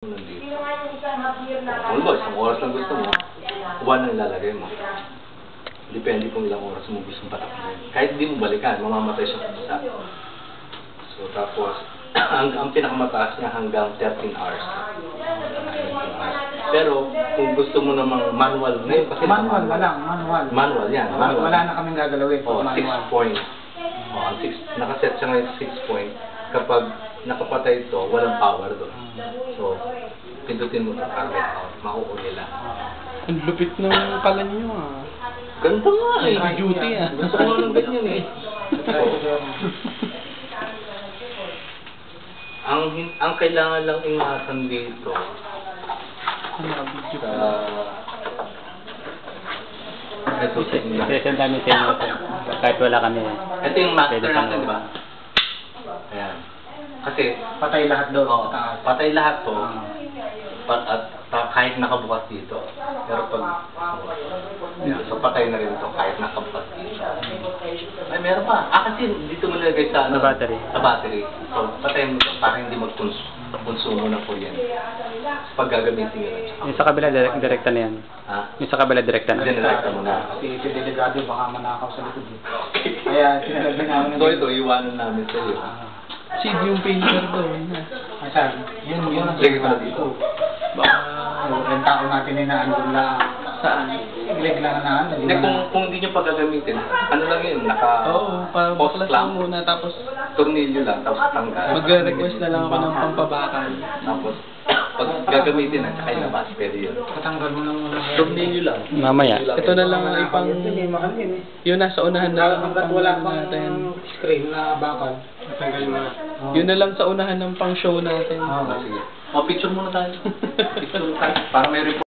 Nandito. Although, isang oras lang gusto mo, 1 ang ilalagay mo. Depende kung ilang oras mo gusto patakbuhin. Kahit di mo balikan, mamamatay siya kung isa. So, tapos, ang pinakamataas niya hanggang 13 hours. Pero, kung gusto mo namang manual, ngayon kasi manual, manual. Manual, yan. Manual. Wala na kaming gagalawin. Oh, 6 point. Oh, nakaset siya ngayon 6 point. Kapag nakapatay ito, walang power doon. So, pindutin mo ito para may power. Makukunin lang. Ang lupit ng pala niyo ah. Ganito nga eh. Ang duty ah. Gusto ko ng ganyan eh. Ang kailangan lang ingatan dito ito sa inyo. Present namin sa inyo. Kahit wala kami. Ito yung master natin, diba? Ayan. Kasi, Patay lahat doon. oh, patay lahat to. Kahit nakabukas dito. Pero pag, yan, so patay na rin ito kahit nakabukas dito. Ay, meron pa. Kasi dito mo nilagay sa, Sa battery. Sa battery. So, patayin mo ito para hindi mag-consumo ng kuryente. Pag gagamitin nyo lang. Yung sa kabila, direkta na yan. Ha? Yung sa kabila, direkta na. Direkta mo na. Si delegado baka manakaw sa likod. Kaya sinalagyan namin. So, ito, iwanan namin sa iyo. Seed yung painter doon. Asan? Yun ang Lagay mo na dito. yung tao natin inaandun lang. Saan? Ilig lang na. Hindi, kung hindi nyo pagagamitin, ano lang yun, Oo, para post baklas lang. lang muna tapos Tornilyo lang, tapos tanggal. magre-request na lang ako ng pampabakal. Tapos, pag gagamitin at saka ilabas, pwede yun. Katanggal mo lang muna. Tornilyo lang. Mamaya. Ito na lang ang ipang Mahal yun eh. yun nasa unahan na lang ang Hanggat wala pang pang natin. screen na bakal. Natanggal mo na. Yun na lang sa unahan ng pang show natin. Sige. O, picture muna tayo. Picture tayo. Para may report.